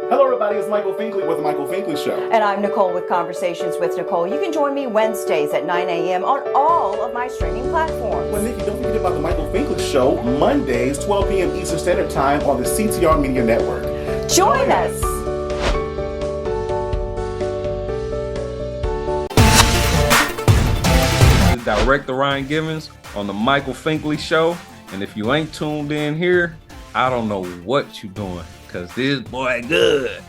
Hello, everybody. It's Michael Finkley with The Michael Finkley Show. And I'm Nicole with Conversations with Nicole. You can join me Wednesdays at 9 a.m. on all of my streaming platforms. Well, Nikki, don't forget about The Michael Finkley Show, Mondays, 12 p.m. Eastern Standard Time on the CTR Media Network. Join us. This is Director Ryan Givens on The Michael Finkley Show. And if you ain't tuned in here, I don't know what you doing, because this boy good.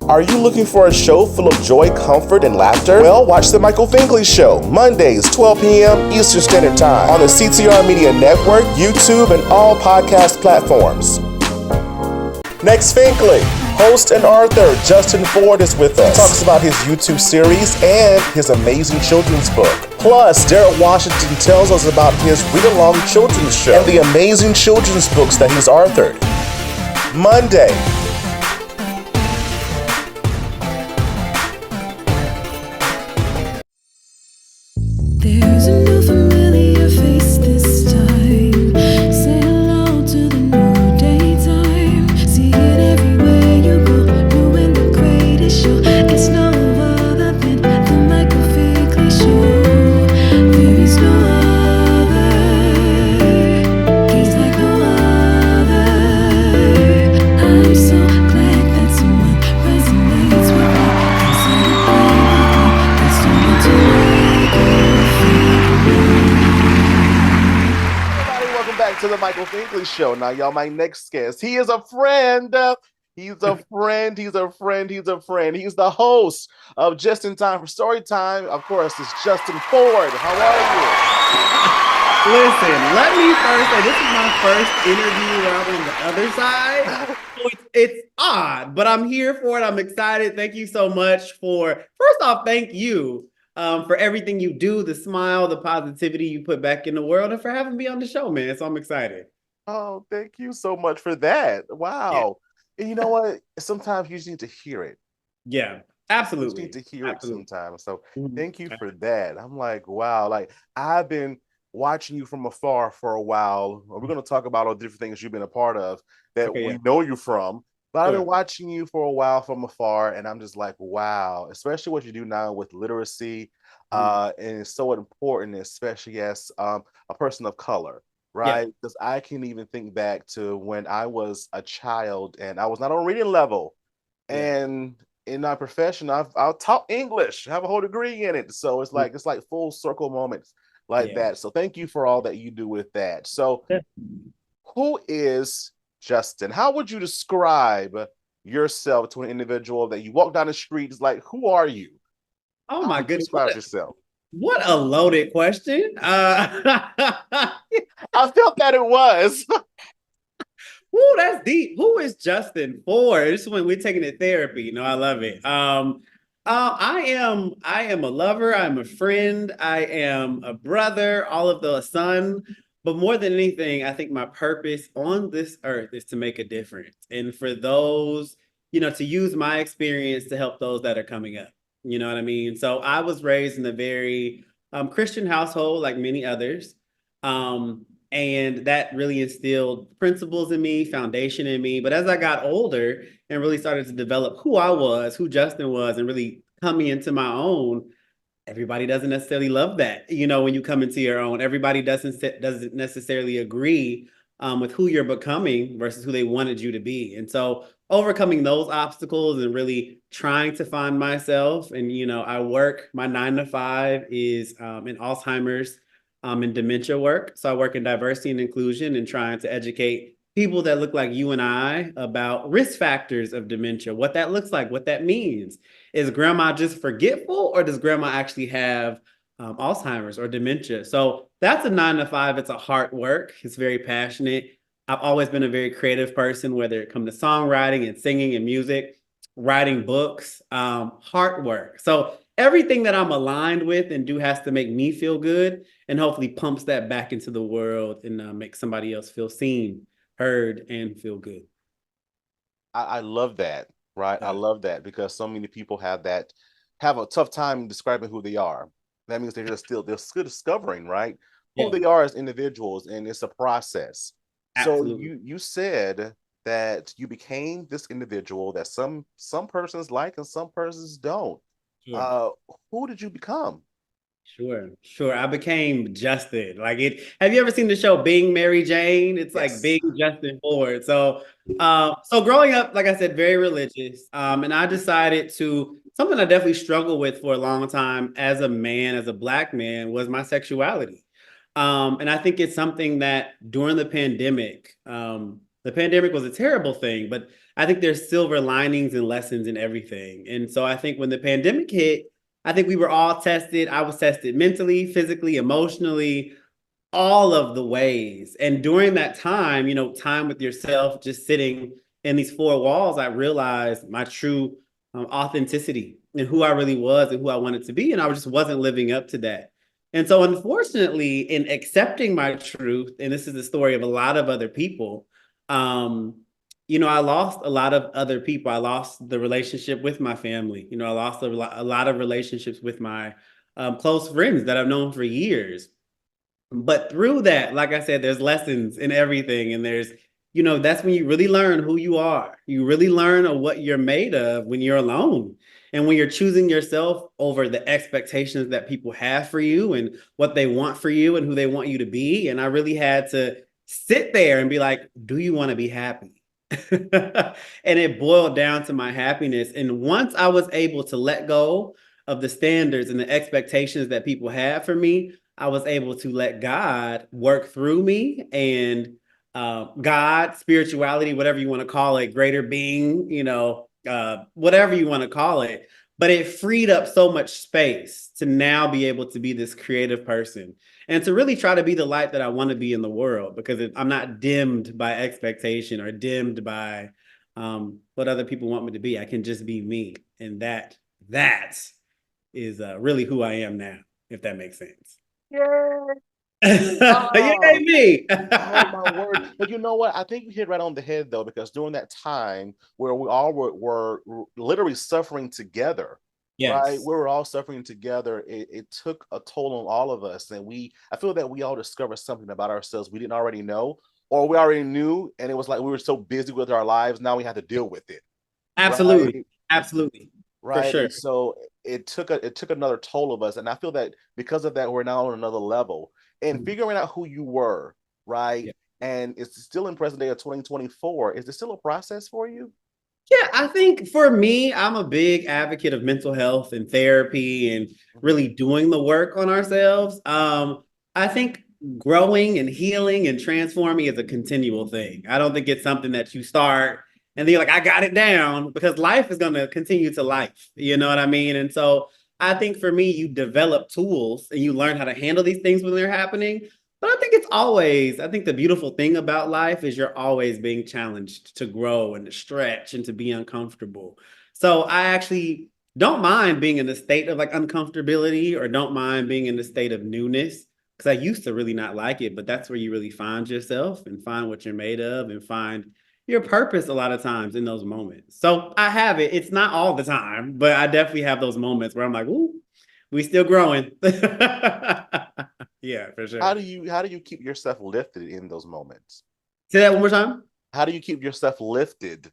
Are you looking for a show full of joy, comfort, and laughter? Well, watch The Michael Finkley Show, Mondays, 12 p.m. Eastern Standard Time on the CTR Media Network, YouTube, and all podcast platforms. Next, Finkley. Host and author Justin Ford is with us. He talks about his YouTube series and his amazing children's book. Plus, Derrick Washington tells us about his read-along children's show and the amazing children's books that he's authored. Monday. There's a new familiar face this time. Say hello to the new daytime. See it everywhere you go. New and the greatest show. It's no other than the Michael Finkley Show. There is no other. He's like no other. I'm so glad that someone resonates with me. Let's turn it to To the Michael Finkley Show. Now, y'all, my next guest, he is a friend. He's a friend. He's a friend. He's a friend. He's the host of Just in Time for Story Time. Of course, it's Justin Ford. How are you? Listen, let me first say, this is my first interview where I'm on the other side. So it's odd, but I'm here for it. I'm excited. Thank you so much first off, thank you. For everything you do, the smile, the positivity you put back in the world, and for having me on the show, man. So I'm excited. Oh, thank you so much for that. Wow. Yeah. And you know what? Sometimes you just need to hear it. Yeah, absolutely. You just need to hear it sometimes. So thank you for that. I'm like, wow. Like, I've been watching you from afar for a while. We're going to talk about all the different things you've been a part of that we know you from. But I've been watching you for a while from afar, and I'm just like, wow, especially what you do now with literacy. And it's so important, especially as a person of color, right? Because I can even think back to when I was a child and I was not on reading level. And in my profession, I've taught English. I have a whole degree in it. So it's like full circle moments like that. So thank you for all that you do with that. So who is Justin? How would you describe yourself to an individual that you walk down the street? It's like, who are you? Oh my goodness! Describe yourself. What a loaded question. I felt that it was. Ooh, that's deep. Who is Justin Ford? This is when we're taking it therapy. You know, I love it. I am a lover. I'm a friend. I am a brother. All of the son. But more than anything, I think my purpose on this earth is to make a difference. And for those, to use my experience to help those that are coming up. You know what I mean? So I was raised in a very Christian household, like many others. And that really instilled principles in me, foundation in me. But as I got older and really started to develop who I was, who Justin was, and really coming into my own, everybody doesn't necessarily love that. When you come into your own, everybody doesn't necessarily agree with who you're becoming versus who they wanted you to be. And so overcoming those obstacles and really trying to find myself. And, I work, my 9 to 5 is in Alzheimer's and dementia work. So I work in diversity and inclusion and trying to educate people that look like you and I about risk factors of dementia, what that looks like, what that means. Is grandma just forgetful, or does grandma actually have Alzheimer's or dementia? So that's a 9 to 5. It's a hard work. It's very passionate. I've always been a very creative person, whether it comes to songwriting and singing and music, writing books, hard work. So everything that I'm aligned with and do has to make me feel good, and hopefully pumps that back into the world and make somebody else feel seen, heard, and feel good. I love that, right? I love that, because so many people have a tough time describing who they are. That means they're still discovering, right? who they are as individuals, and it's a process. Absolutely. So you said that you became this individual that some persons like and some persons don't. Sure. Who did you become? Sure. I became Justin. Like it. Have you ever seen the show Being Mary Jane? It's like Yes. being Justin Ford. So growing up, like I said, very religious. And I decided to something I definitely struggled with for a long time as a man, as a Black man, was my sexuality. And I think it's something that during the pandemic was a terrible thing, but I think there's silver linings and lessons in everything. And so I think when the pandemic hit, I think we were all tested. I was tested mentally, physically, emotionally, all of the ways. And during that time, time with yourself, just sitting in these four walls, I realized my true authenticity and who I really was and who I wanted to be. And I just wasn't living up to that. And so, unfortunately, in accepting my truth, and this is the story of a lot of other people, um, I lost a lot of other people. I lost the relationship with my family. I lost a lot of relationships with my close friends that I've known for years. But through that, like I said, there's lessons in everything. And that's when you really learn who you are. You really learn of what you're made of when you're alone. And when you're choosing yourself over the expectations that people have for you and what they want for you and who they want you to be. And I really had to sit there and be like, do you want to be happy? And it boiled down to my happiness. And once I was able to let go of the standards and the expectations that people had for me, I was able to let God work through me, and God, spirituality, whatever you want to call it, greater being, whatever you want to call it. But it freed up so much space to now be able to be this creative person and to really try to be the light that I want to be in the world, because I'm not dimmed by expectation or dimmed by what other people want me to be. I can just be me. And that is really who I am now, if that makes sense. Yeah. Yay, me. Oh my word. But you know what? I think you hit right on the head though, because during that time where we all were literally suffering together, right? Yes. We were all suffering together. It took a toll on all of us. And I feel that we all discovered something about ourselves we didn't already know, or we already knew. And it was like we were so busy with our lives. Now we had to deal with it. Absolutely. Right? Absolutely. Right. For sure. And so it took another toll of us. And I feel that because of that, we're now on another level. And figuring out who you were, right? Yeah. And it's still in present day of 2024. Is it still a process for you? Yeah, I think for me, I'm a big advocate of mental health and therapy and really doing the work on ourselves. I think growing and healing and transforming is a continual thing. I don't think it's something that you start and then you're like, I got it down, because life is going to continue to life. You know what I mean? And so I think for me, you develop tools and you learn how to handle these things when they're happening. But I think the beautiful thing about life is you're always being challenged to grow and to stretch and to be uncomfortable. So I actually don't mind being in a state of like uncomfortability, or don't mind being in a state of newness, because I used to really not like it, but that's where you really find yourself and find what you're made of and find your purpose a lot of times in those moments. So I have it. It's not all the time, but I definitely have those moments where I'm like, ooh, we still growing. Yeah, for sure. How do you keep yourself lifted in those moments? Say that one more time. How do you keep yourself lifted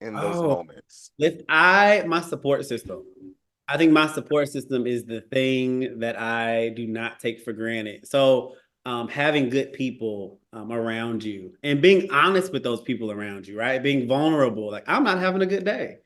in those moments? My support system. I think my support system is the thing that I do not take for granted. So having good people around you and being honest with those people around you, right? Being vulnerable. Like, I'm not having a good day,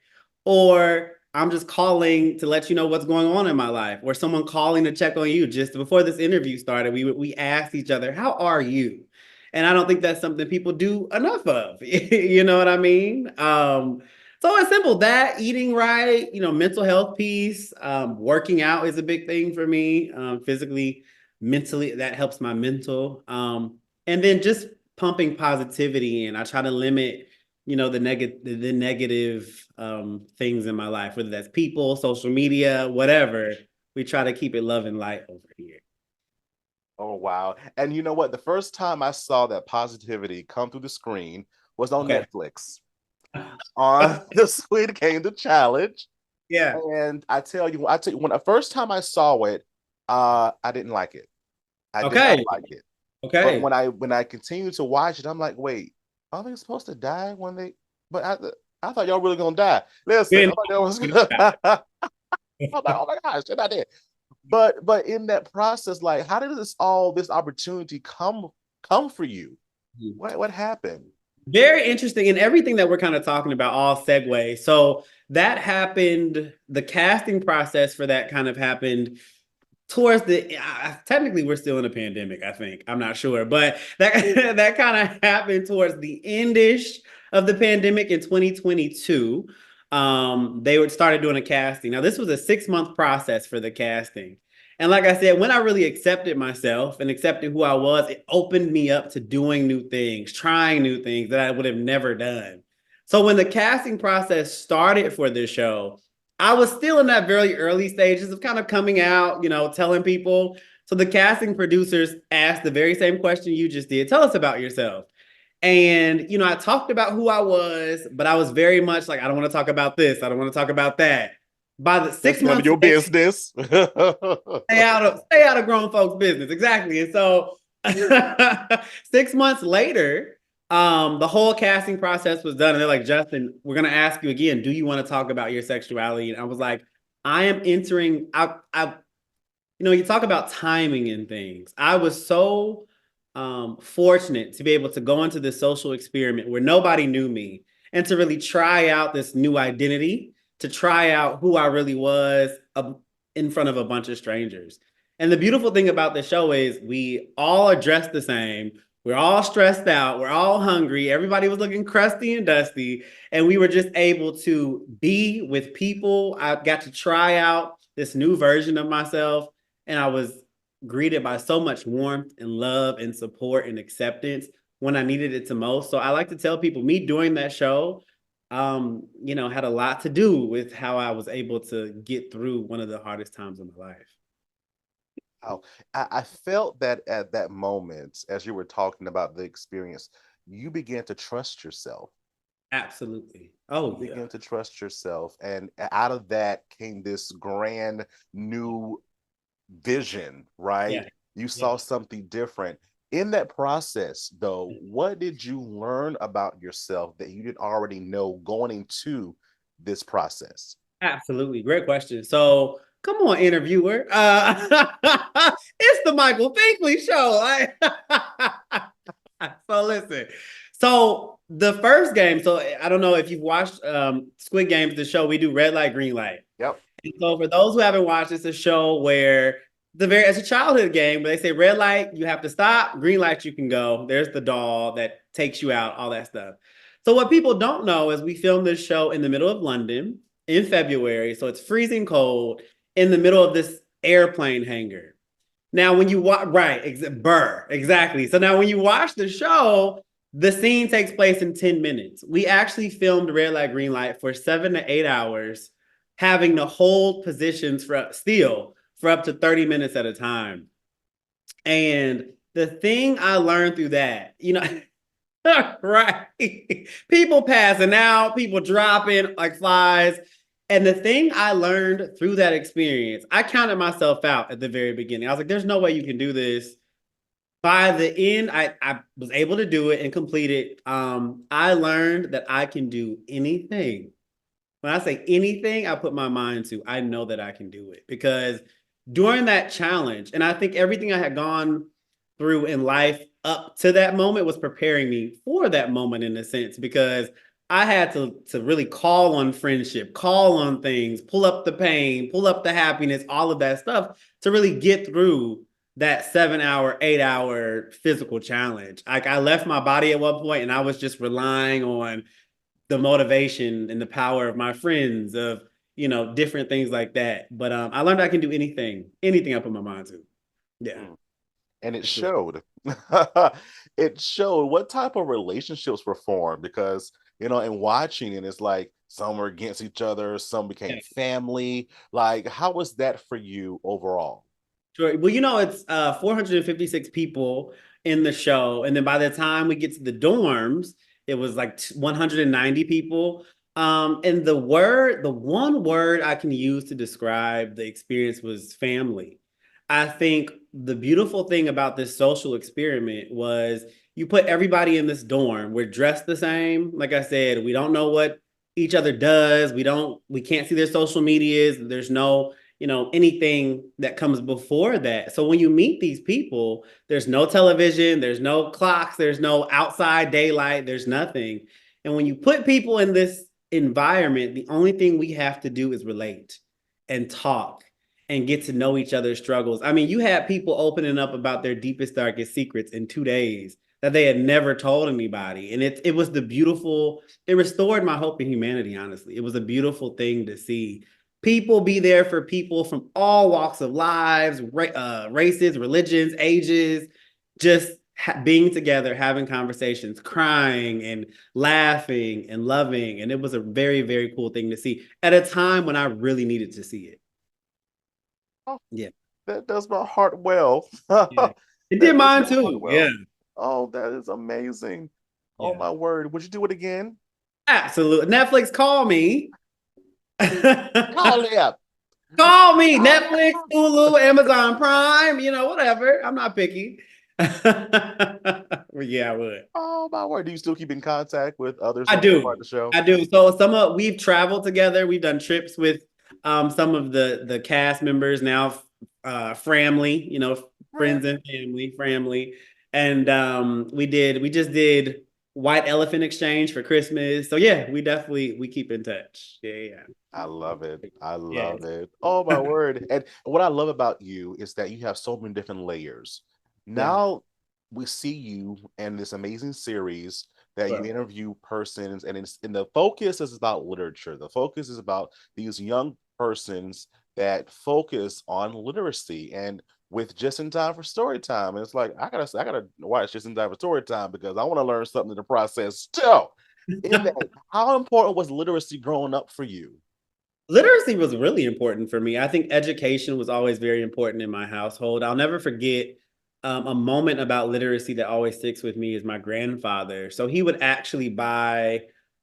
or I'm just calling to let you know what's going on in my life, or someone calling to check on you. Just before this interview started, we asked each other, how are you? And I don't think that's something people do enough of. You know what I mean? So it's simple, that eating right, mental health piece, working out is a big thing for me, physically, mentally, that helps my mental. And then just pumping positivity in. I try to limit, the negative things in my life, whether that's people, social media, whatever. We try to keep it love and light over here. Oh, wow. And you know what? The first time I saw that positivity come through the screen was on Netflix on the Squid Game, the challenge. Yeah. And I tell you, when the first time I saw it, I didn't like it. I did Okay. not like it. Okay. But when I continue to watch it, I'm like, wait, are they supposed to die when they? But I thought y'all really gonna die. Listen, I thought that was good. I'm like, oh my gosh, they're not dead. But in that process, like, how did this opportunity come for you? What happened? Very interesting. And everything that we're kind of talking about all segue. So that happened, the casting process for that kind of happened towards the technically we're still in a pandemic, I think. I'm not sure, but that that kind of happened towards the endish of the pandemic in 2022. They would started doing a casting. Now this was a 6-month process for the casting. And like I said, when I really accepted myself and accepted who I was, it opened me up to doing new things, trying new things that I would have never done. So when the casting process started for this show, I was still in that very early stages of kind of coming out, you know, telling people. So the casting producers asked the very same question you just did. Tell us about yourself. And, you know, I talked about who I was, but I was very much like, I don't want to talk about this. I don't want to talk about that. By the 6 months, your business. stay out of grown folks' business. Exactly. And so 6 months later, the whole casting process was done. And they're like, Justin, we're going to ask you again, do you want to talk about your sexuality? And I was like, I am entering, you know, you talk about timing and things. I was so fortunate to be able to go into this social experiment where nobody knew me and to really try out this new identity, to try out who I really was in front of a bunch of strangers. And the beautiful thing about the show is we all are dressed the same. We're all stressed out. We're all hungry. Everybody was looking crusty and dusty. And we were just able to be with people. I got to try out this new version of myself. And I was greeted by so much warmth and love and support and acceptance when I needed it the most. So I like to tell people, me doing that show, you know, had a lot to do with how I was able to get through one of the hardest times of my life. Oh, I felt that at that moment, as you were talking about the experience, you began to trust yourself. Absolutely. Oh, you began to trust yourself. And out of that came this grand new vision, right? Yeah. You saw something different. In that process, though, what did you learn about yourself that you didn't already know going into this process? Absolutely. Great question. So come on, interviewer. It's the Michael Finkley show. So listen. So the first game, so I don't know if you've watched Squid Games, the show, we do red light, green light. Yep. And so for those who haven't watched, it's a show where it's a childhood game, but they say red light, you have to stop, green light, you can go. There's the doll that takes you out, all that stuff. So what people don't know is we filmed this show in the middle of London in February. So it's freezing cold in the middle of this airplane hangar. Now, when you watch, right, exactly. So now when you watch the show, the scene takes place in 10 minutes. We actually filmed red light, green light for 7 to 8 hours, having to hold positions for up to 30 minutes at a time. And the thing I learned through that, you know, right, people passing out, people dropping like flies. And the thing I learned through that experience, I counted myself out at the very beginning. I was like, there's no way you can do this. By the end, I was able to do it and complete it. I learned that I can do anything. When I say anything, I put my mind to, I know that I can do it. Because during that challenge, and I think everything I had gone through in life up to that moment was preparing me for that moment in a sense, because I had to really call on friendship, call on things, pull up the pain, pull up the happiness, all of that stuff to really get through that 7-hour, 8-hour physical challenge. Like I left my body at one point and I was just relying on the motivation and the power of my friends, of, you know, different things like that. But I learned I can do anything I put my mind to. Yeah. And it showed. It showed. What type of relationships were formed? Because, you know, in watching, and it's like some were against each other, some became family. Like, how was that for you overall? Sure. Well, you know, it's 456 people in the show. And then by the time we get to the dorms, it was like 190 people. And the one word I can use to describe the experience was family. I think the beautiful thing about this social experiment was you put everybody in this dorm. We're dressed the same. Like I said, we don't know what each other does. We can't see their social medias. There's no, anything that comes before that. So when you meet these people, there's no television, there's no clocks, there's no outside daylight, there's nothing. And when you put people in this environment, the only thing we have to do is relate and talk and get to know each other's struggles. I mean, you had people opening up about their deepest, darkest secrets in 2 days that they had never told anybody. And it was it restored my hope in humanity, honestly. It was a beautiful thing to see people be there for people from all walks of lives, races, religions, ages, just being together, having conversations, crying and laughing and loving. And it was a very, very cool thing to see at a time when I really needed to see it. Oh, yeah, that does my heart well. yeah. It did mine too. Well. Yeah. Oh, that is amazing. Yeah. Oh my word. Would you do it again? Absolutely. Netflix, call me. Call me up. Call me. Netflix, Hulu, Amazon Prime, whatever. I'm not picky. Yeah, I would. Oh my word. Do you still keep in contact with others? I do. Part of the show? I do. So we've traveled together. We've done trips with some of the cast members now, family, friends and family. And we just did White Elephant Exchange for Christmas. So yeah, we keep in touch. Yeah. I love it. I love it. Oh my word. And what I love about you is that you have so many different layers. Now we see you in this amazing series that you interview persons, and the focus is about literature. The focus is about these young persons that focus on literacy, and with Just in Time for Story Time. And it's like, I gotta watch Just in Time for Story Time because I want to learn something in the process too. How important was literacy growing up for you? Literacy was really important for me. I think education was always very important in my household. I'll never forget a moment about literacy that always sticks with me is my grandfather. So he would actually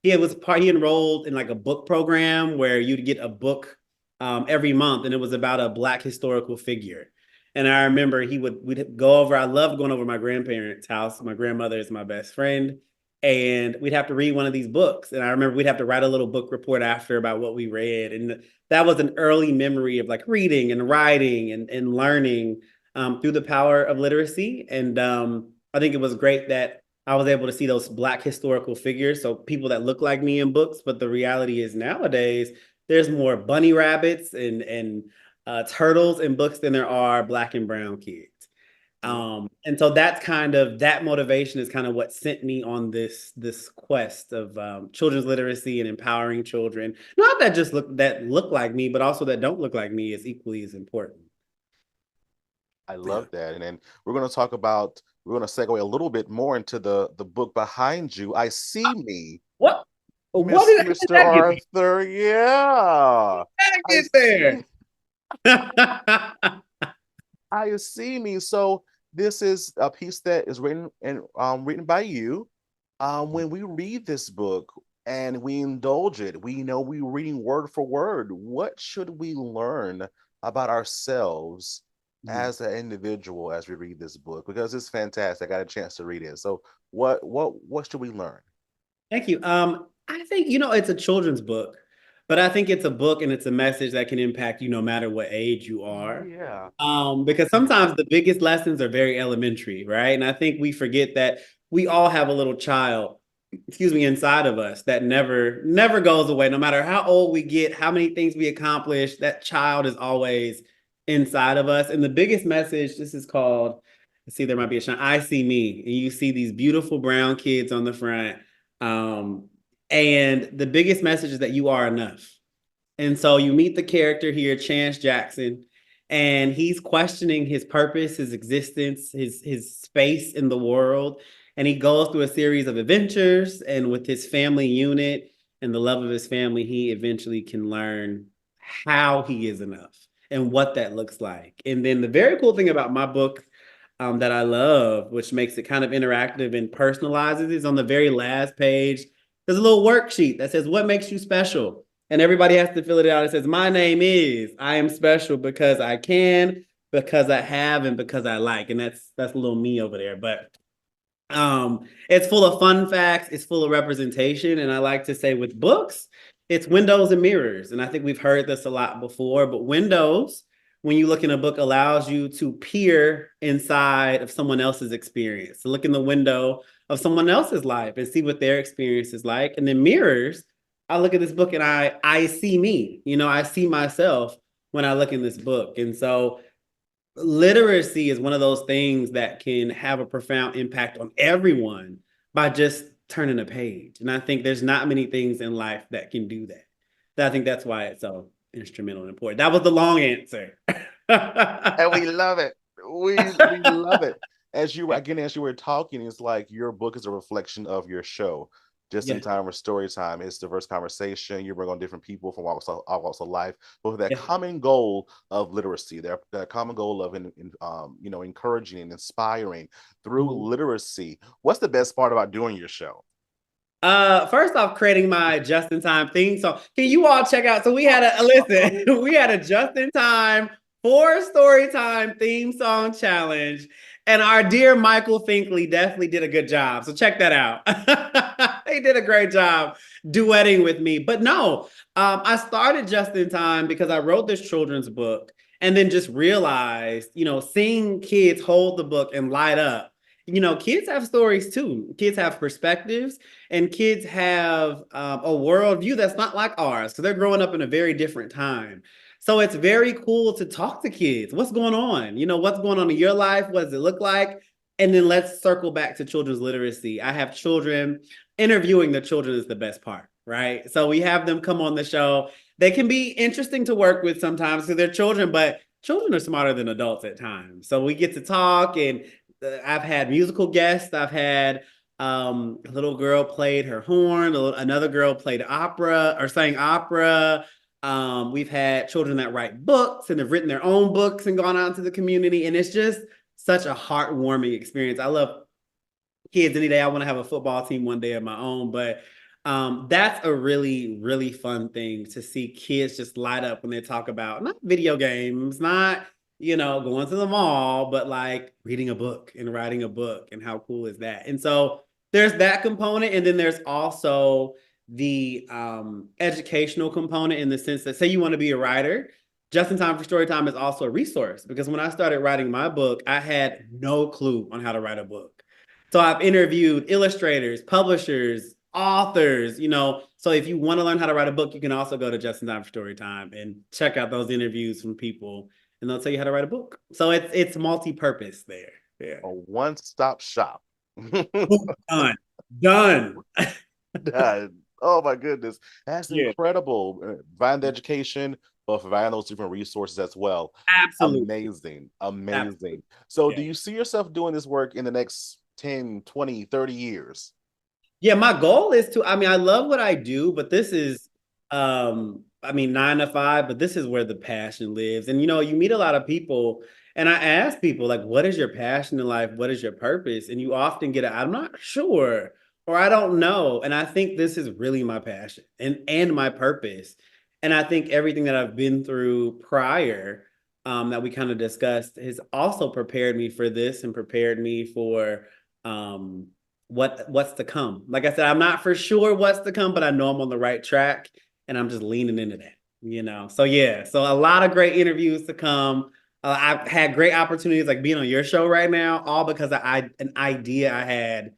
he enrolled in like a book program where you'd get a book every month, and it was about a Black historical figure. And I remember we'd go over, I loved going over my grandparents' house. My grandmother is my best friend. And we'd have to read one of these books. And I remember we'd have to write a little book report after about what we read. And that was an early memory of like reading and writing and learning through the power of literacy. And I think it was great that I was able to see those Black historical figures. So people that look like me in books. But the reality is nowadays, there's more bunny rabbits and turtles in books than there are Black and brown kids. And so that motivation is kind of what sent me on this quest of children's literacy and empowering children. Not that just look like me, but also that don't look like me is equally as important. I love that. And then we're going to segue a little bit more into the book behind you. I See Me. What? Mr. Arthur. Yeah. Get there. I See Me. So this is a piece that is written by you. When we read this book and we indulge it, we know we're reading word for word. What should we learn about ourselves as an individual as we read this book? Because it's fantastic. I got a chance to read it. So what should we learn? Thank you. I think, it's a children's book, but I think it's a book and it's a message that can impact you no matter what age you are. Yeah. Because sometimes the biggest lessons are very elementary, right? And I think we forget that we all have a little child, inside of us that never goes away. No matter how old we get, how many things we accomplish, that child is always inside of us. And the biggest message, this is called, let's see, there might be a shine. I See Me. And you see these beautiful brown kids on the front. And the biggest message is that you are enough. And so you meet the character here, Chance Jackson, and he's questioning his purpose, his existence, his space in the world. And he goes through a series of adventures, and with his family unit and the love of his family, he eventually can learn how he is enough and what that looks like. And then the very cool thing about my book that I love, which makes it kind of interactive and personalizes, is on the very last page, there's a little worksheet that says, what makes you special? And everybody has to fill it out. It says, my name is, I am special because I can, because I have and because I like, and that's a little me over there. But it's full of fun facts, it's full of representation, and I like to say with books, it's windows and mirrors. And I think we've heard this a lot before, but windows, when you look in a book, allows you to peer inside of someone else's experience, to look in the window of someone else's life and see what their experience is like. And then mirrors, I look at this book and I see me, I see myself when I look in this book. And so literacy is one of those things that can have a profound impact on everyone by just turning a page. And I think there's not many things in life that can do that. I think that's why it's so instrumental and important. That was the long answer. And we love it. We love it. As you were talking, it's like your book is a reflection of your show. Just in time for story time. It's diverse conversation. You bring on different people from all walks of life, but with that common goal of literacy, that common goal of encouraging and inspiring through literacy. What's the best part about doing your show? First off, creating my just-in-time theme song. Can you all check out? So we had we had a just-in-time for story time theme song challenge. And our dear Michael Finkley definitely did a good job. So check that out. He did a great job duetting with me. But no, I started Just in Time because I wrote this children's book and then just realized, seeing kids hold the book and light up. Kids have stories too. Kids have perspectives, and kids have a worldview that's not like ours because they're growing up in a very different time. So it's very cool to talk to kids. What's going on? What's going on in your life? What does it look like? And then let's circle back to children's literacy. I have children. Interviewing the children is the best part, right? So we have them come on the show. They can be interesting to work with sometimes because they're children, but children are smarter than adults at times. So we get to talk, and I've had musical guests. I've had a little girl played her horn. Another girl played opera or sang opera. We've had children that write books and have written their own books and gone out into the community. And it's just such a heartwarming experience. I love kids any day. I want to have a football team one day of my own, but that's a really, really fun thing to see kids just light up when they talk about not video games, not, going to the mall, but like reading a book and writing a book. And how cool is that? And so there's that component. And then there's also the educational component in the sense that, say you want to be a writer, Just in Time for Storytime is also a resource, because when I started writing my book, I had no clue on how to write a book. So I've interviewed illustrators, publishers, authors, so if you want to learn how to write a book, you can also go to Just in Time for Storytime and check out those interviews from people, and they'll tell you how to write a book. So it's multi-purpose there. Yeah. A one-stop shop. Done. Done. Oh my goodness. That's incredible. Find the education, but providing those different resources as well. Absolutely. Amazing. Absolutely. So do you see yourself doing this work in the next 10, 20, 30 years? Yeah, my goal is to, I love what I do, but this is, 9 to 5, but this is where the passion lives. And, you meet a lot of people, and I ask people, like, what is your passion in life? What is your purpose? And you often get I'm not sure, or I don't know. And I think this is really my passion and my purpose. And I think everything that I've been through prior, that we kind of discussed, has also prepared me for this and prepared me for what's to come. Like I said, I'm not for sure what's to come, but I know I'm on the right track, and I'm just leaning into that, So yeah, so a lot of great interviews to come. I've had great opportunities like being on your show right now, all because of an idea I had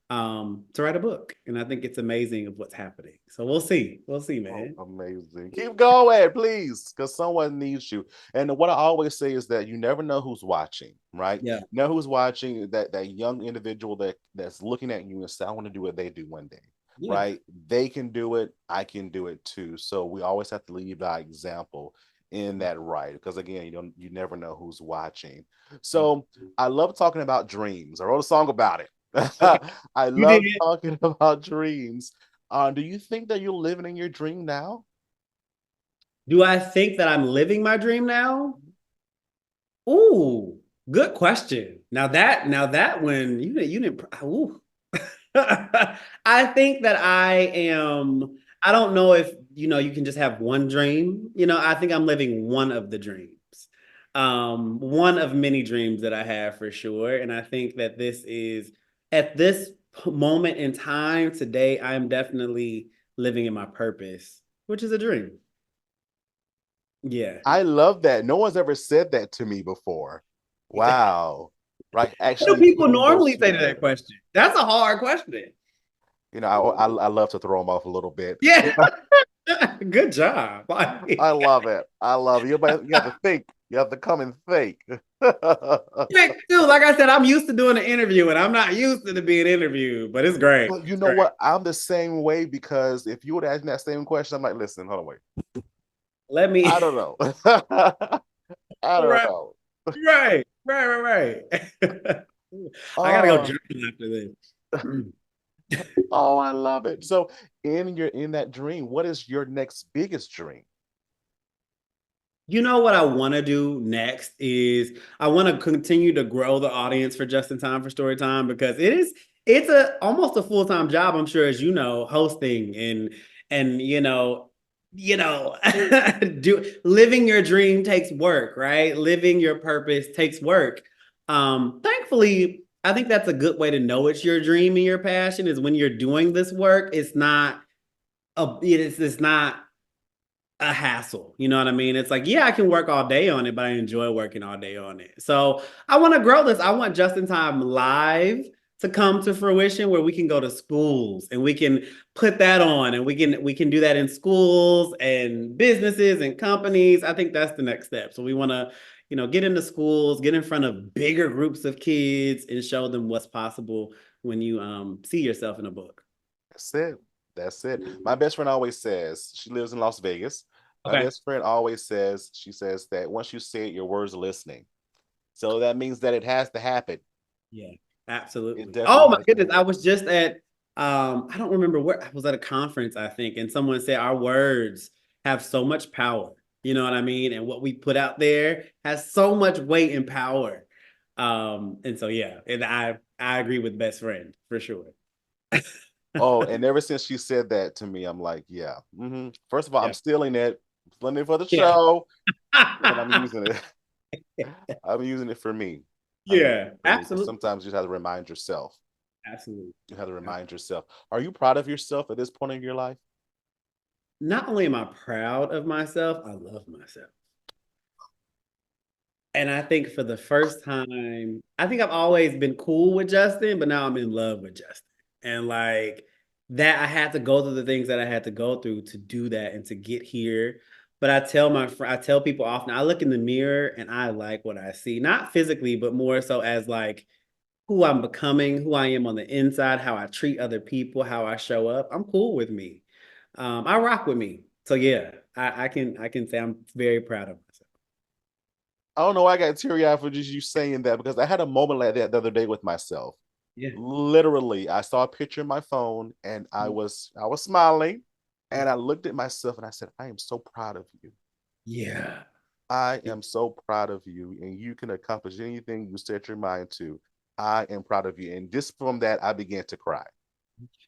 to write a book. And I think it's amazing of what's happening. So we'll see, man. Oh, amazing. Keep going, please, because someone needs you. And what I always say is that you never know who's watching, right? Yeah. You know who's watching, that young individual that's looking at you and say, I want to do what they do one day. Yeah. Right? They can do it. I can do it too. So we always have to leave by example in that, right? Because again, you never know who's watching. So I love talking about dreams. I wrote a song about it. I love talking about dreams. Do you think that you're living in your dream now? Do I think that I'm living my dream now? Ooh, good question. Now that when you didn't. Ooh. I think that I am. I don't know if you can just have one dream. I think I'm living one of the dreams. one of many dreams that I have for sure. And I think that this is at this moment in time today, I am definitely living in my purpose, which is a dream. Yeah. I love that. No one's ever said that to me before. Wow. Right. What do Actually people putting those normally two say to that together. question? That's a hard question. You know, I love to throw them off a little bit. Yeah. Good job. I love it. I love it. You have to think. You have to come and think. Dude, like I said, I'm used to doing an interview and I'm not used to being interviewed, but it's great. Well, you It's know great. what? I'm the same way because if you would ask me that same question, I'm like, listen, hold on, wait. Let me. I don't know. I don't Right, know. right. I gotta go Oh, journal after this. oh, I love it. So in that dream, what is your next biggest dream? You know what I want to do next is I want to continue to grow the audience for Just in Time for Storytime because it's a almost a full-time job, I'm sure, as you know, hosting and do living your dream takes work, right? Living your purpose takes work. Thankfully, I think that's a good way to know it's your dream and your passion is when you're doing this work, it's not a hassle. You know what I mean? It's like, yeah, I can work all day on it, but I enjoy working all day on it. So I want to grow this. I want Just in Time Live to come to fruition where we can go to schools and we can put that on and we can do that in schools and businesses and companies. I think that's the next step. So we want to, get into schools, get in front of bigger groups of kids and show them what's possible when you see yourself in a book. That's it. That's it. My best friend always says, she lives in Las Vegas. My Okay. best friend always says, she says that once you say it, your words are listening. So that means that it has to happen. Yeah, absolutely. It definitely Oh my has to goodness. happen. I was just at I don't remember where I was at a conference, I think, and someone said our words have so much power. You know what I mean? And what we put out there has so much weight and power. And so yeah, and I agree with best friend for sure. Oh, and ever since she said that to me, I'm like, yeah. First of all, I'm Yeah. stealing it, stealing it for the Yeah. show, but I'm using it. I'm using it for me. Yeah, For me, 'cause absolutely. sometimes you just have to remind yourself. Absolutely. You have to remind yourself. Are you proud of yourself at this point in your life? Not only am I proud of myself, I love myself. And I think for the first time, I think I've always been cool with Justin, but now I'm in love with Justin. And like that, I had to go through the things that I had to go through to do that and to get here. But I tell people often, I look in the mirror and I like what I see, not physically, but more so as like who I'm becoming, who I am on the inside, how I treat other people, how I show up. I'm cool with me. I rock with me. So yeah, I can say I'm very proud of myself. I don't know. I got teary eyed for just you saying that because I had a moment like that the other day with myself. Yeah. Literally, I saw a picture in my phone and I was smiling and I looked at myself and I said, I am so proud of you. Yeah. I am so proud of you and you can accomplish anything you set your mind to. I am proud of you. And just from that, I began to cry.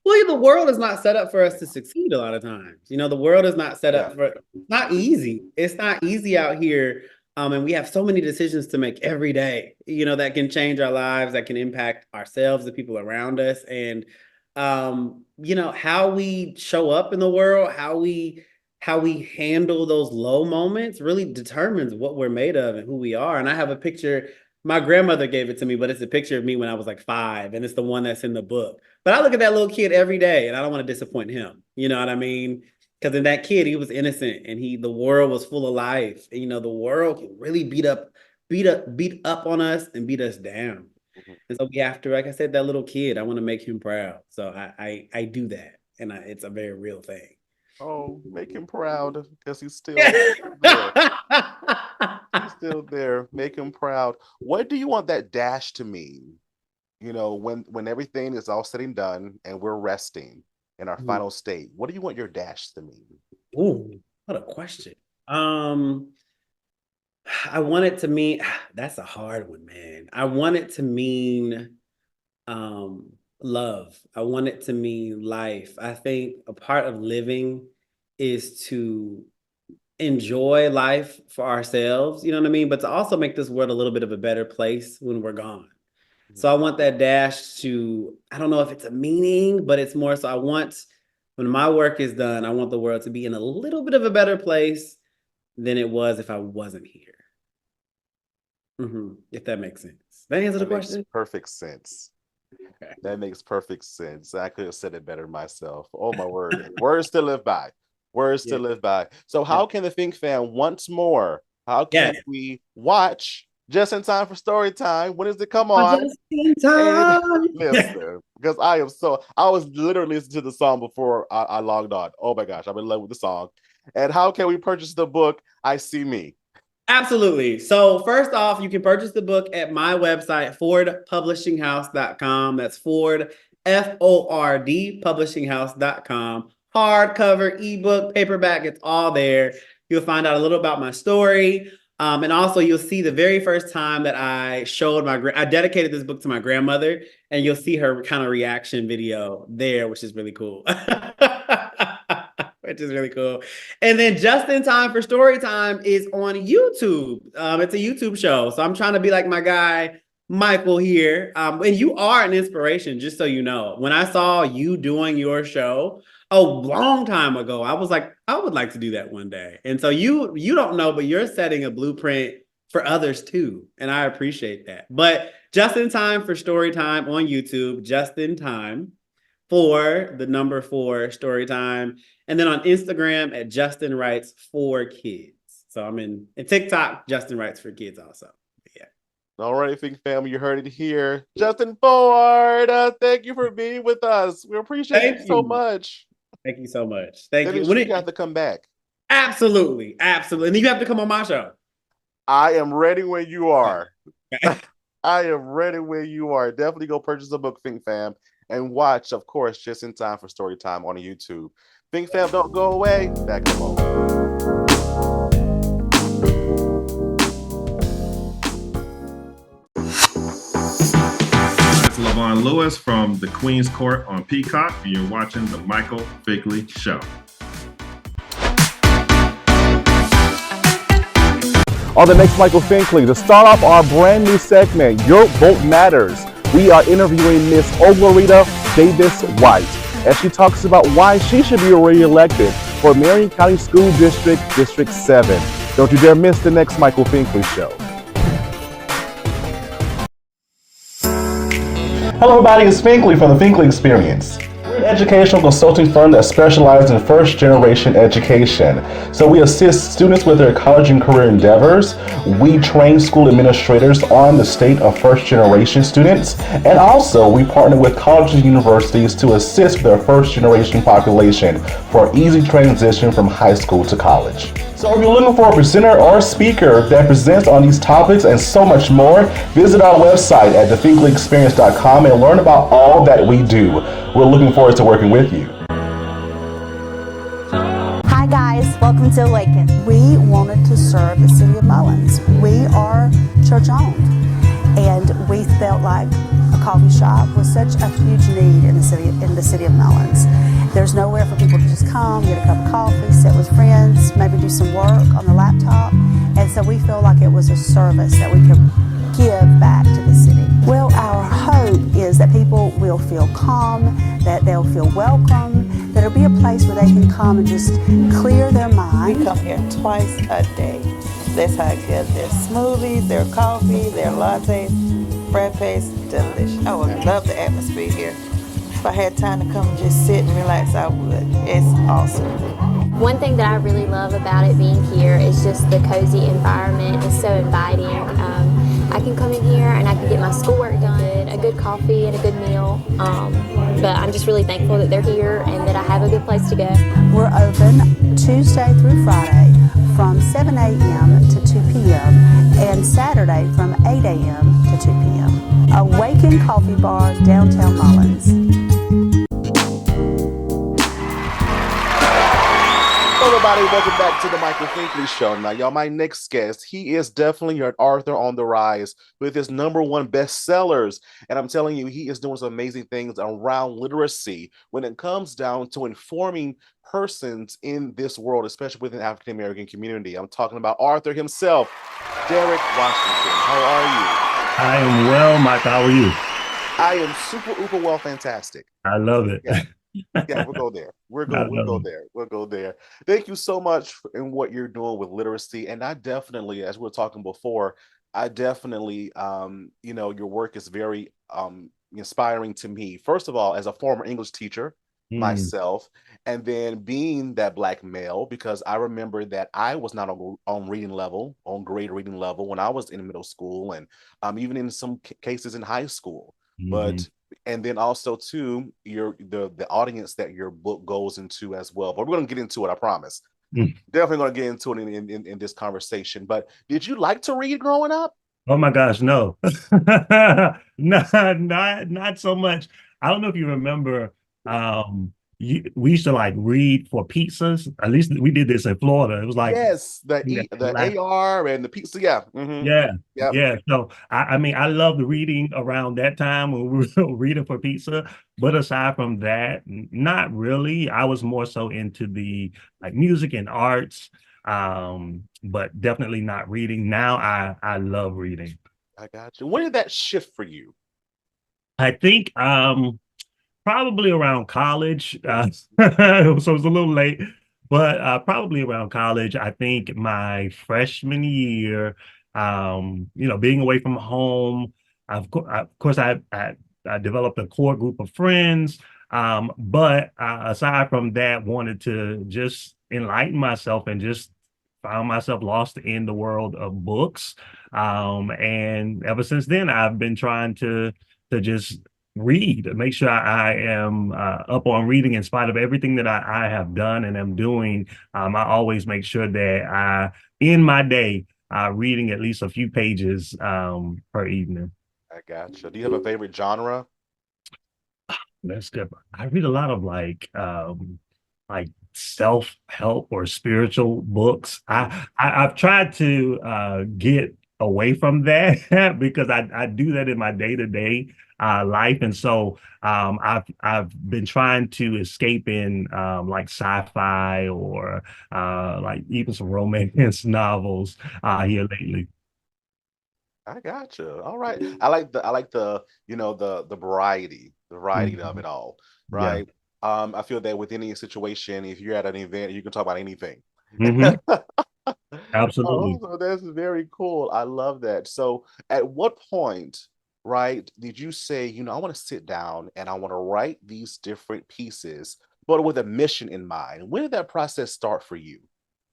Well, the world is not set up for us to succeed a lot of times. The world is not set Yeah. up for it's not easy. It's not easy out here. And we have so many decisions to make every day, that can change our lives, that can impact ourselves, the people around us. And how we show up in the world, how we handle those low moments really determines what we're made of and who we are. And I have a picture. My grandmother gave it to me, but it's a picture of me when I was like 5, and it's the one that's in the book. But I look at that little kid every day, and I don't want to disappoint him. You know what I mean? Because in that kid, he was innocent, and the world was full of life. And, the world can really beat up on us and beat us down. Mhm. And so we have to, like I said, that little kid, I want to make him proud. So I do that, and it's a very real thing. Oh, make him proud because he's still Yeah. there. He's still there. Make him proud. What do you want that dash to mean? When everything is all said and done and we're resting in our final state, what do you want your dash to mean? Ooh, what a question. I want it to mean that's a hard one, man. I want it to mean love. I want it to mean life. I think a part of living is to enjoy life for ourselves, you know what I mean? But to also make this world a little bit of a better place when we're gone. So I want that dash to, I don't know if it's a meaning, but it's more so I want, when my work is done, I want the world to be in a little bit of a better place than it was if I wasn't here. If that makes sense. That answer the question? Makes perfect sense. Okay. That makes perfect sense. I could have said it better myself. Oh my word. Words to live by. Words to live by. So how can the Think Fam once more, how can we watch Just in Time for Story Time? When does it come on? Just in time. Listen, because I was literally listening to the song before I logged on. Oh my gosh, I'm in love with the song. And how can we purchase the book, I See Me? Absolutely. So first off, you can purchase the book at my website, FordPublishingHouse.com. That's Ford, Ford, publishinghouse.com. Hardcover, ebook, paperback, it's all there. You'll find out a little about my story. And also you'll see the very first time that I showed I dedicated this book to my grandmother, and you'll see her kind of reaction video there, which is really cool. Which is really cool. And then Just in Time for Story Time is on YouTube. It's a YouTube show. So I'm trying to be like my guy, Michael here. And you are an inspiration, just so you know. When I saw you doing your show a long time ago, I was like, I would like to do that one day. And so you don't know, but you're setting a blueprint for others too. And I appreciate that. But Just in Time for Story Time on YouTube, Just in Time for the number 4 Story Time. And then on Instagram at Justin Writes for Kids. So I'm in TikTok, Justin Writes for Kids also. Yeah. All right, Think Family, you heard it here. Justin Ford, thank you for being with us. We appreciate you so much. Thank you so much. Thank you. When you have to come back. Absolutely. Absolutely. And then you have to come on my show. I am ready when you are. I am ready when you are. Definitely go purchase the book, Think Fam, and watch, of course, Just in Time for Story Time on YouTube. Think Fam, don't go away. Back in a moment. It's LaVon Lewis from the Queen's Court on Peacock, and you're watching The Michael Finkley Show. On the next Michael Finkley, to start off our brand new segment, Your Vote Matters, we are interviewing Miss Oglerita Davis White as she talks about why she should be re-elected for Marion County School District, District 7. Don't you dare miss the next Michael Finkley Show. Hello everybody, it's Finkley from the Finkley Experience. We're an educational consulting firm that specializes in first-generation education. So we assist students with their college and career endeavors. We train school administrators on the state of first-generation students. And also, we partner with colleges and universities to assist their first-generation population for easy transition from high school to college. So if you're looking for a presenter or a speaker that presents on these topics and so much more, visit our website at thefinkleyexperience.com and learn about all that we do. We're looking forward to working with you. Hi guys, welcome to Awaken. We wanted to serve the city of Mullins. We are church owned, and we felt like a coffee shop was such a huge need in the city of Mullins. There's nowhere for people to just come, get a cup of coffee, sit with friends, maybe do some work on the laptop. And so we feel like it was a service that we could give back to the city. Well, our hope is that people will feel calm, that they'll feel welcome, that it'll be a place where they can come and just clear their mind. We come here twice a day. That's how good their smoothies, their coffee, their lattes, frappes, delicious. I would love the atmosphere here. If I had time to come and just sit and relax, I would. It's awesome. One thing that I really love about it being here is just the cozy environment. It's so inviting. I can come in here and I can get my schoolwork done, a good coffee and a good meal. But I'm just really thankful that they're here and that I have a good place to go. We're open Tuesday through Friday from 7 a.m. to 2 p.m. and Saturday from 8 a.m. to 2 p.m. Awaken Coffee Bar, downtown Mullins. Hello everybody, welcome back to the Michael Finkley Show. Now, y'all, my next guest, he is definitely an author on the rise with his #1 bestsellers. And I'm telling you, he is doing some amazing things around literacy when it comes down to informing persons in this world, especially within the African American community. I'm talking about Arthur himself, Derrick Washington. How are you? I am well, Mike. How are you? I am super, uber well, fantastic. I love it. Yeah, we'll go there. We'll go there. Thank you so much in what you're doing with literacy. And I definitely, as we were talking before, I definitely, your work is very inspiring to me. First of all, as a former English teacher myself, and then being that Black male, because I remember that I was not on grade reading level when I was in middle school, and even in some cases in high school. But and then also too, the audience that your book goes into as well. But we're going to get into it, I promise. Definitely going to get into it in this conversation. But did you like to read growing up? Oh my gosh, no. Not so much. I don't know if you remember, we used to like read for pizzas. At least we did this in Florida. It was like, yes, the AR and the pizza. Yeah. Yeah. So I mean, I loved reading around that time when we were reading for pizza. But aside from that, not really. I was more so into the like music and arts, but definitely not reading. Now I love reading. I got you. When did that shift for you? I think probably around college. So it was a little late, but probably around college. I think my freshman year, being away from home, of course, I developed a core group of friends. But aside from that, wanted to just enlighten myself and just found myself lost in the world of books. And ever since then, I've been trying to just read, make sure I am up on reading in spite of everything that I have done and am doing. I always make sure that I, in my day, reading at least a few pages per evening. I got you. Do you have a favorite genre? That's good. I read a lot of like self-help or spiritual books. I've tried to get away from that because I do that in my day-to-day life, and so I've been trying to escape in like sci-fi or like even some romance novels here lately. I got you. All right. I like the the variety of it all, right? Yeah. I feel that with any situation, if you're at an event, you can talk about anything. Absolutely. Oh, that's very cool. I love that. So at what point, right, did you say, I want to sit down and I want to write these different pieces, but with a mission in mind? When did that process start for you?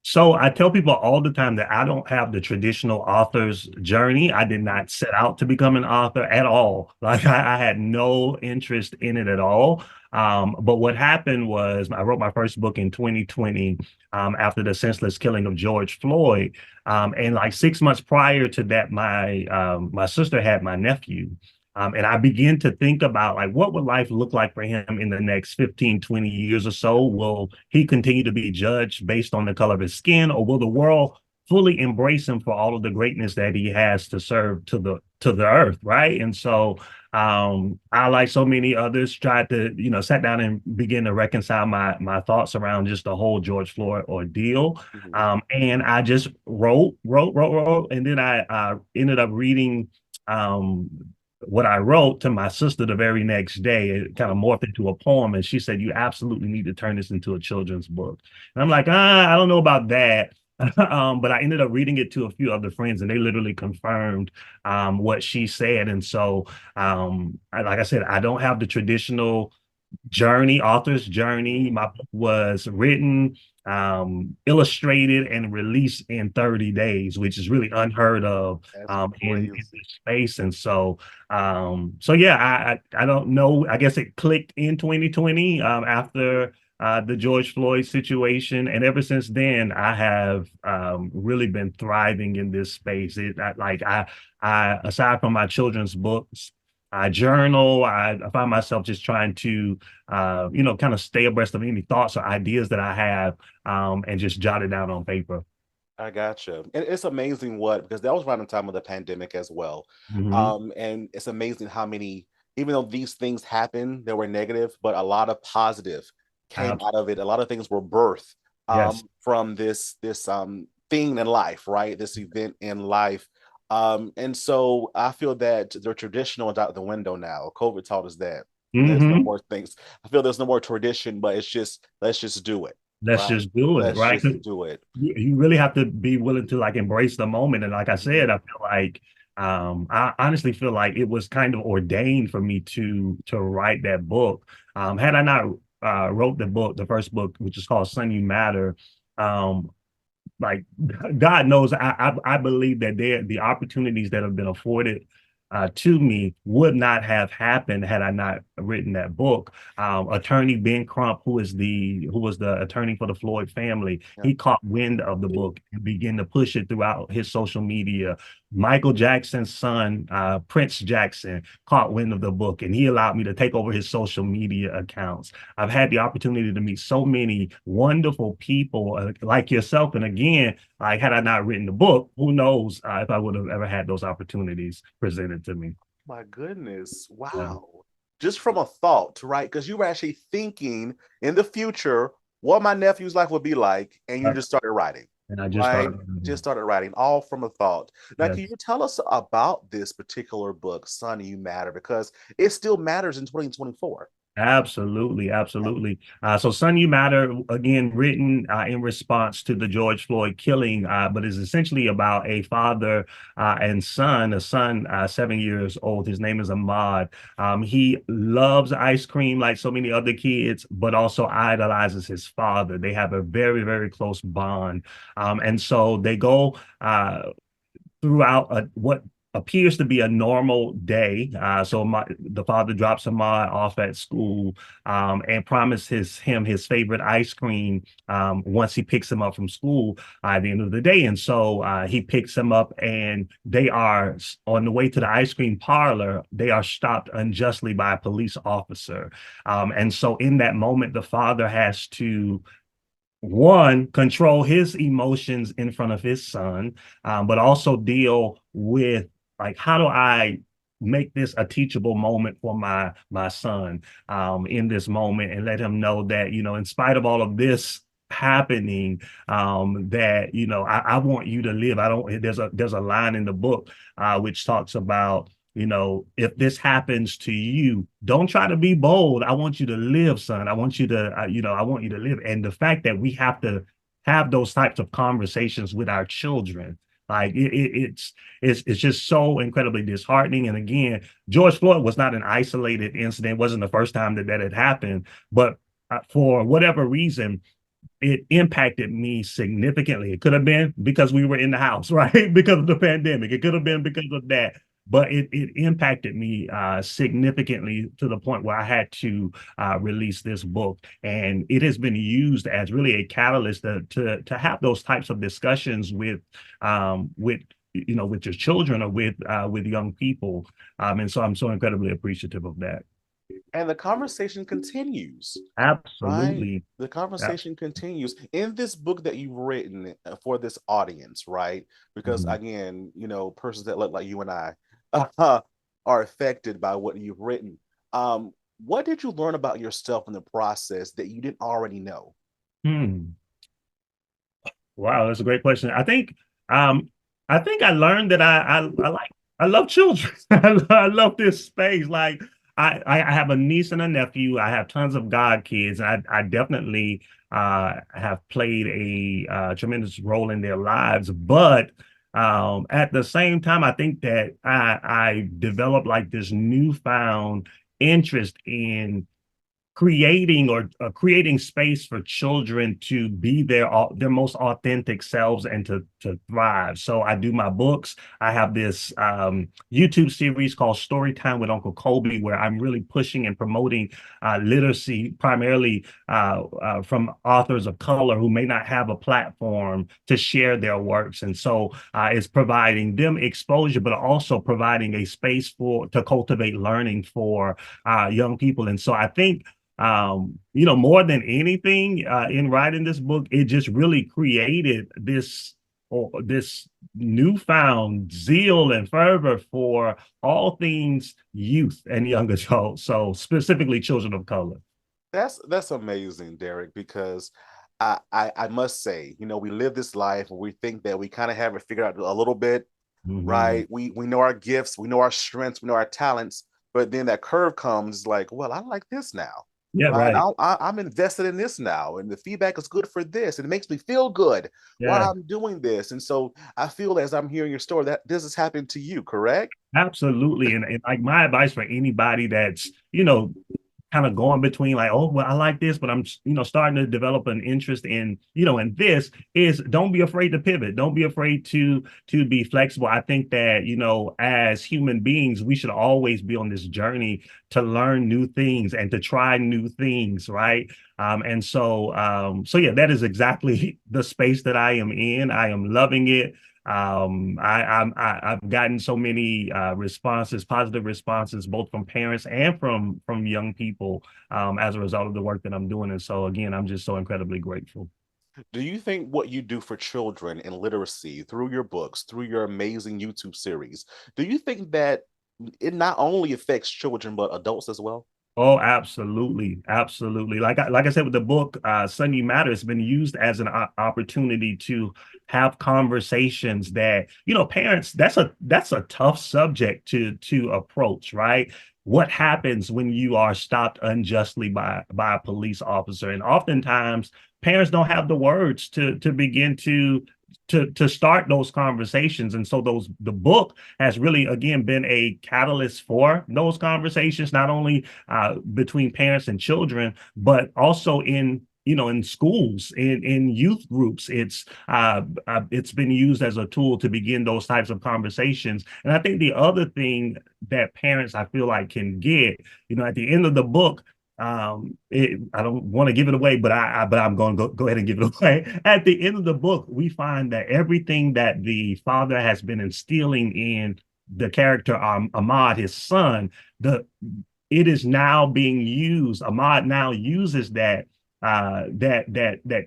So I tell people all the time that I don't have the traditional author's journey. I did not set out to become an author at all. Like I had no interest in it at all. But what happened was I wrote my first book in 2020 after the senseless killing of George Floyd. And like 6 months prior to that, my sister had my nephew. And I began to think about like, what would life look like for him in the next 15, 20 years or so? Will he continue to be judged based on the color of his skin, or will the world fully embrace him for all of the greatness that he has to serve to the earth, right? And so I, like so many others, tried to, sat down and begin to reconcile my thoughts around just the whole George Floyd ordeal. And I just wrote, and then I ended up reading what I wrote to my sister the very next day. It kind of morphed into a poem, and she said, "You absolutely need to turn this into a children's book." And I'm like, I don't know about that. But I ended up reading it to a few other friends, and they literally confirmed what she said. And so, like I said, I don't have the traditional author's journey. My book was written, illustrated, and released in 30 days, which is really unheard of in this space. And so, yeah, I don't know. I guess it clicked in 2020 after the George Floyd situation, and ever since then, I have really been thriving in this space. I aside from my children's books, I journal. I find myself just trying to, kind of stay abreast of any thoughts or ideas that I have, and just jot it down on paper. I gotcha. And it's amazing because that was around the time of the pandemic as well. Mhm. And it's amazing how many, even though these things happened, they were negative, but a lot of positive came out of it. A lot of things were birthed Yes. from this thing in life, right? This event in life. And so I feel that the traditional is out the window now. COVID taught us that. There's no Hmm. more things. I feel there's no more tradition, but it's just let's just do it, Let's right? just do it, Let's right? just 'Cause do it. you really have to be willing to like embrace the moment. And like I said, I feel like I honestly feel like it was kind of ordained for me to write that book. Had I not wrote the first book, which is called Son You Matter, um, like God knows, I believe that the opportunities that have been afforded to me would not have happened had I not written that book. Attorney Ben Crump, who was the attorney for the Floyd family, Yeah. he caught wind of the book and began to push it throughout his social media. Michael Jackson's son, Prince Jackson, caught wind of the book, and he allowed me to take over his social media accounts. I've had the opportunity to meet so many wonderful people like yourself. And again, like had I not written the book, who knows if I would have ever had those opportunities presented to me. My goodness. Yeah. Wow. Just from a thought, right? Because you were actually thinking in the future what my nephew's life would be like, and you just started writing, And I just right? started. Just started writing all from a thought. Now, can Yes. you tell us about this particular book, Son You Matter? Because it still matters in 2024. Absolutely, absolutely. So Son You Matter, again, written in response to the George Floyd killing, but is essentially about a father and son, a son 7 years old. His name is Ahmad. He loves ice cream like so many other kids, but also idolizes his father. They have a very, very close bond. And so they go throughout what appears to be a normal day. So the father drops Ahmad off at school and promises him his favorite ice cream once he picks him up from school at the end of the day. And so he picks him up, and they are on the way to the ice cream parlor. They are stopped unjustly by a police officer. And so in that moment, the father has to control his emotions in front of his son, but also deal with like, how do I make this a teachable moment for my son in this moment, and let him know that, in spite of all of this happening, that, I want you to live. I don't, there's a line in the book which talks about, if this happens to you, don't try to be bold. I want you to live, son. I want you to, I want you to live. And the fact that we have to have those types of conversations with our children, like it's just so incredibly disheartening. And again, George Floyd was not an isolated incident. It wasn't the first time that had happened, but for whatever reason, it impacted me significantly. It could have been because we were in the house, right? Because of the pandemic. It could have been because of that. But it impacted me significantly, to the point where I had to release this book. And it has been used as really a catalyst to have those types of discussions with with your children, or with young people. And so I'm so incredibly appreciative of that. And the conversation continues, right? Absolutely. The conversation continues in this book that you've written for this audience, right? Because Mhm. again, persons that look like you and I are affected by what you've written. What did you learn about yourself in the process that you didn't already know? Hmm. Wow, that's a great question. I think I learned that I love children. I love this space. Like I have a niece and a nephew. I have tons of god kids. I definitely have played a tremendous role in their lives. But at the same time, I think that I developed like this newfound interest in creating space for children to be their most authentic selves, and to thrive. So I do my books. I have this YouTube series called Storytime with Uncle Kobe, where I'm really pushing and promoting literacy, primarily from authors of color who may not have a platform to share their works. And so it's providing them exposure, but also providing a space to cultivate learning for young people. And so I think more than anything, in writing this book, it just really created this newfound zeal and fervor for all things youth and young adults, so specifically children of color. That's amazing, Derrick, because I must say, we live this life and we think that we kind of have it figured out a little bit, right? We know our gifts, we know our strengths, we know our talents, but then that curve comes like, well, I like this now. Yeah, right. I'm invested in this now, and the feedback is good for this, and it makes me feel good while I'm doing this. And so I feel, as I'm hearing your story, that this has happened to you, correct? Absolutely. And like my advice for anybody that's, kind of going between like, oh, well, I like this, but I'm, starting to develop an interest in, in this, is don't be afraid to pivot. Don't be afraid to be flexible. I think that, as human beings, we should always be on this journey to learn new things and to try new things, right? So yeah, that is exactly the space that I am in. I am loving it. I've gotten so many positive responses, both from parents and from young people, as a result of the work that I'm doing. And so again, I'm just so incredibly grateful. Do you think what you do for children in literacy through your books, through your amazing YouTube series, do you think that it not only affects children, but adults as well? Oh, absolutely. Absolutely. Like I said, with the book, Sunday Matter, it's been used as an opportunity to have conversations that, parents, that's a tough subject to approach, right? What happens when you are stopped unjustly by a police officer? And oftentimes parents don't have the words to begin to start those conversations. And so the book has really, again, been a catalyst for those conversations, not only between parents and children, but also in schools, in youth groups. It's been used as a tool to begin those types of conversations. And I think the other thing that parents, I feel like, can get, at the end of the book, I don't want to give it away, but I'm going to go ahead and give it away. At the end of the book, we find that everything that the father has been instilling in the character Ahmad, his son, it is now being used. Ahmad now uses that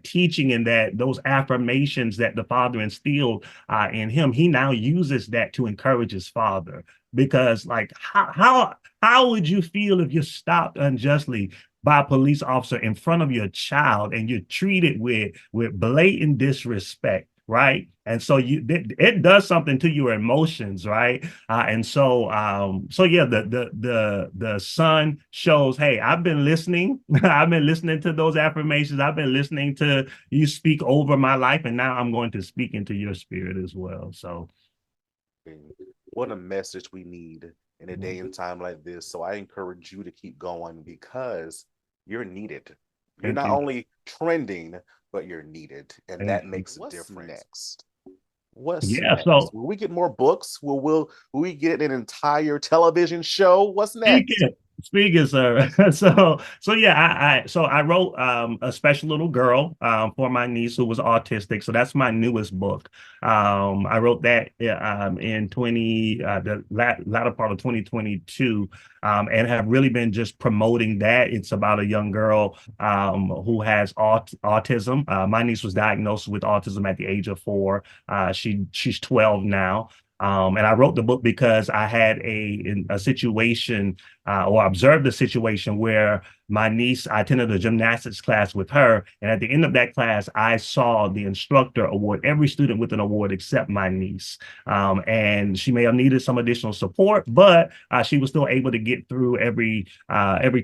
teaching and those affirmations that the father instilled in him. He now uses that to encourage his father, because like how would you feel if you're stopped unjustly by a police officer in front of your child and you're treated with blatant disrespect, right? And so it does something to your emotions, right? So yeah, the son shows, hey, I've been listening. I've been listening to those affirmations. I've been listening to you speak over my life, and now I'm going to speak into your spirit as well. So what a message we need in a day and time like this. So I encourage you to keep going, because you're needed. You're not only trending, but you're needed, and that makes a difference. Next? What's next? So will we get more books? Will we get an entire television show? What's next? Speaking, sir. So yeah, I wrote a special little girl for my niece who was autistic. So that's my newest book. I wrote that in the latter part of 2022, and have really been just promoting that. It's about a young girl who has autism. My niece was diagnosed with autism at the age of 4. She's 12 now. And I wrote the book because I had a situation or observed a situation where my niece, I attended a gymnastics class with her. And at the end of that class, I saw the instructor award every student with an award except my niece. And she may have needed some additional support, but she was still able to get through every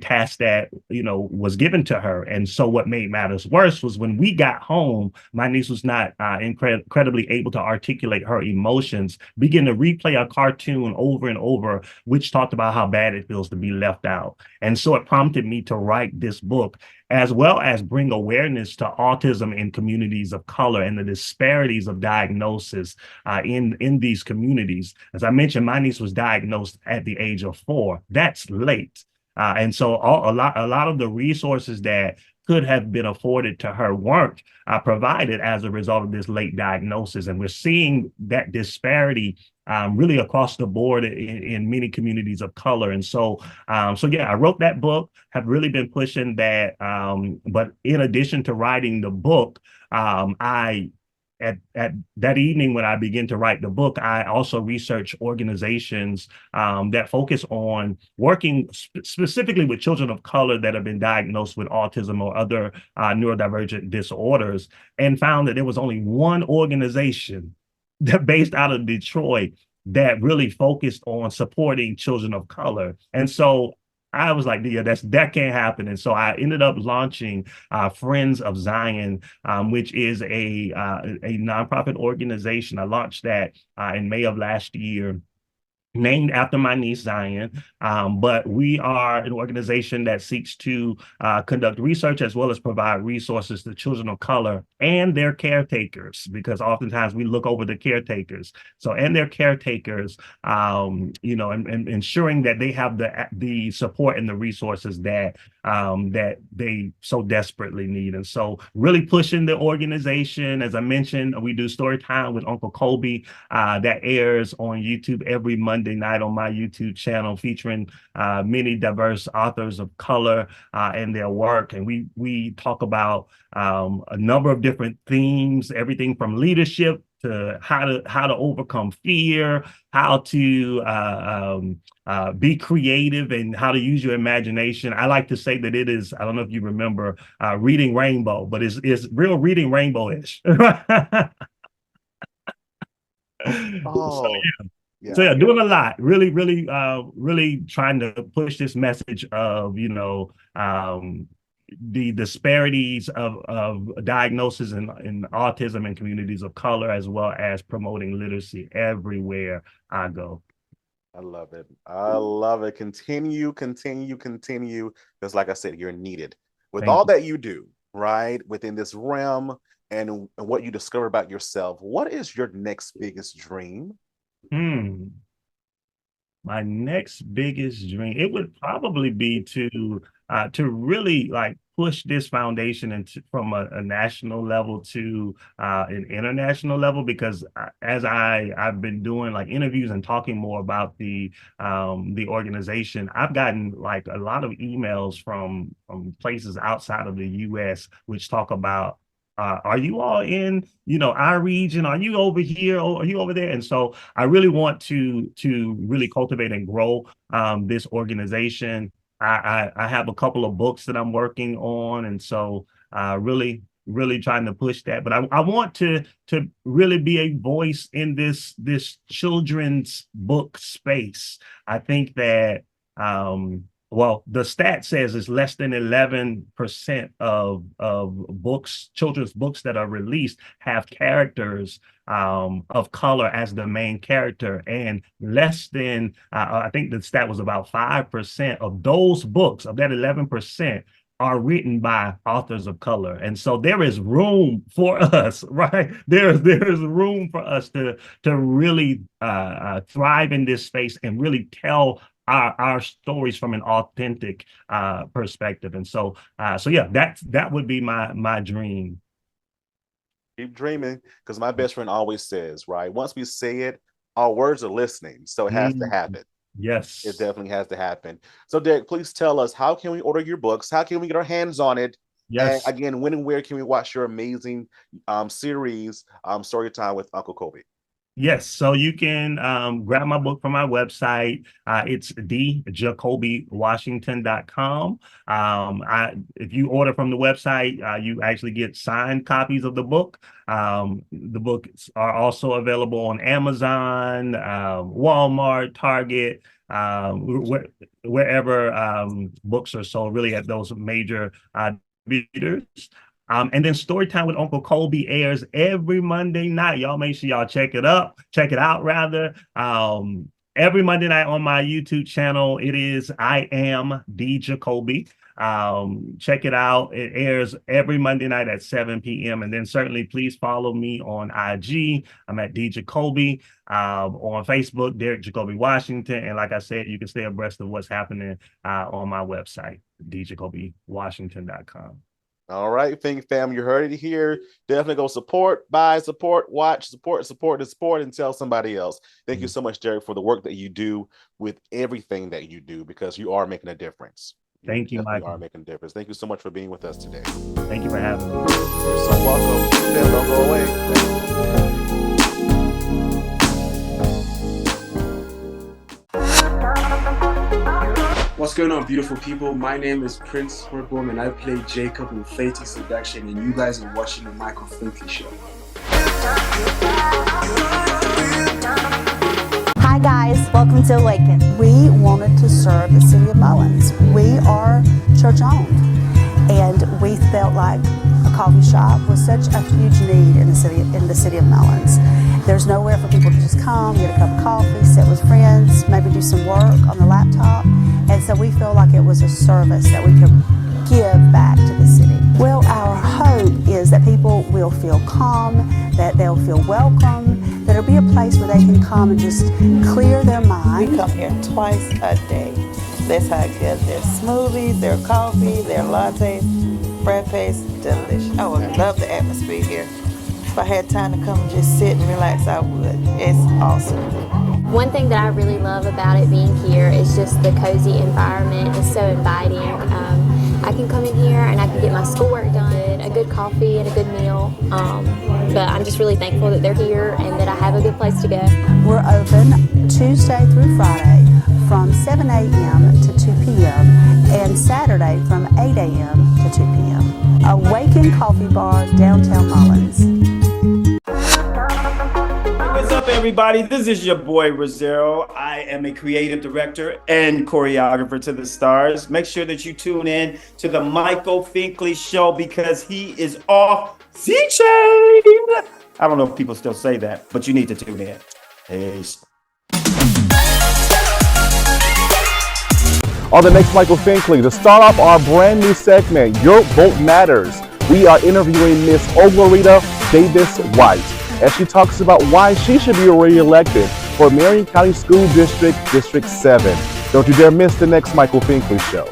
task that, was given to her. And so what made matters worse was when we got home, my niece was not incredibly able to articulate her emotions, begin to replay a cartoon over and over, which talked about how bad it feels supposed to be left out. And so it prompted me to write this book, as well as bring awareness to autism in communities of color and the disparities of diagnosis in these communities. As I mentioned, my niece was diagnosed at the age of 4. That's late. And so a lot of the resources that could have been afforded to her weren't provided as a result of this late diagnosis. And we're seeing that disparity really across the board in many communities of color. And so, yeah, I wrote that book, have really been pushing that. But in addition to writing the book, at that evening when I began to write the book, I also researched organizations that focus on working specifically with children of color that have been diagnosed with autism or other neurodivergent disorders, and found that there was only one organization that based out of Detroit that really focused on supporting children of color. And so I was like, yeah, that can't happen. And so I ended up launching Friends of Zion, which is a nonprofit organization. I launched that in May of last year, named after my niece Zion, but we are an organization that seeks to conduct research as well as provide resources to children of color and their caretakers, because oftentimes we look over the caretakers. So, and their caretakers, and ensuring that they have the support and the resources that they so desperately need. And so really pushing the organization. As I mentioned, we do story time with Uncle Kobe that airs on YouTube every Monday night on my YouTube channel, featuring many diverse authors of color and their work. And we talk about a number of different themes, everything from leadership to how to overcome fear, how to be creative, and how to use your imagination. I like to say that it is, I don't know if you remember Reading Rainbow, but it's real Reading Rainbow-ish. Oh, So yeah, doing a lot, really trying to push this message of, the disparities of diagnosis in autism in communities of color, as well as promoting literacy everywhere I go. I love it. I love it. Continue. Because like I said, you're needed. With all that you do, right, within this realm and what you discover about yourself, what is your next biggest dream? My next biggest dream, it would probably be to really push this foundation from a national level to an international level, because as I've been doing interviews and talking more about the organization, I've gotten a lot of emails from places outside of the US which talk about, are you all in, our region? Are you over here? Or are you over there? And so I really want to really cultivate and grow this organization. I have a couple of books that I'm working on, and so really trying to push that. But I want to really be a voice in this children's book space. I think that well, the stat says it's less than 11% of books, children's books that are released have characters of color as the main character, and less than, I think the stat was about 5% of those books, of that 11%, are written by authors of color. And so there is room for us, right? There is room for us to really thrive in this space and really tell our stories from an authentic perspective. And so yeah, that would be my dream. Keep dreaming, because my best friend always says, right, once we say it, our words are listening, so it has to happen. Yes, it definitely has to happen. So Derrick, please tell us, how can we order your books? How can we get our hands on it? Yes. And again, when and where can we watch your amazing series, Storytime with Uncle Kobe? Yes, so you can grab my book from my website. It's thejacobywashington.com. If you order from the website, you actually get signed copies of the book. The books are also available on Amazon, Walmart, Target, wherever books are sold, really at those major distributors. And then Storytime with Uncle Kobe airs every Monday night. Y'all make sure y'all check it out rather. every Monday night on my YouTube channel. It is I Am D Jacoby. Check it out. It airs every Monday night at 7 p.m. And then certainly please follow me on IG. I'm at D Jacoby. On Facebook, Derrick Jacoby Washington. And like I said, you can stay abreast of what's happening on my website, djacobywashington.com. All right, Fink fam, you heard it here. Definitely go support, buy, support, watch, support, and tell somebody else. Thank you so much, Derrick, for the work that you do with everything that you do, because you are making a difference. Thank you, Michael. You are making a difference. Thank you so much for being with us today. Thank you for having me. You're so welcome. Fam, don't go away. What's going on, beautiful people? My name is Prince Hortboom, and I play Jacob in Fate Seduction, and you guys are watching the Michael Finkley Show. Hi guys, welcome to Awaken. We wanted to serve the city of Mullins. We are church owned, and we felt like a coffee shop was such a huge need in the city of Mullins. There's nowhere for people to just come, get a cup of coffee, sit with friends, maybe do some work on the laptop. And so we feel like it was a service that we could give back to the city. Well, our hope is that people will feel calm, that they'll feel welcome, that it'll be a place where they can come and just clear their mind. We come here twice a day. That's how good their smoothies, their coffee, their lattes, frappes, delicious. I would love the atmosphere here. If I had time to come and just sit and relax, I would. It's awesome. One thing that I really love about it being here is just the cozy environment. It's so inviting. I can come in here and I can get my schoolwork done, a good coffee and a good meal. But I'm just really thankful that they're here and that I have a good place to go. We're open Tuesday through Friday from 7 a.m. to 2 p.m. and Saturday from 8 a.m. to 2 p.m. Awaken Coffee Bar, downtown Mullins. What's up, everybody? This is your boy Rosero. I am a creative director and choreographer to the stars. Make sure that you tune in to the Michael Finkley Show because he is off C-Chain. I don't know if people still say that, but you need to tune in. Peace. On the next Michael Finkley, to start off our brand new segment, Your Vote Matters, we are interviewing Miss Oglarita Davis White as she talks about why she should be re-elected for Marion County School District, District 7. Don't you dare miss the next Michael Finkley Show.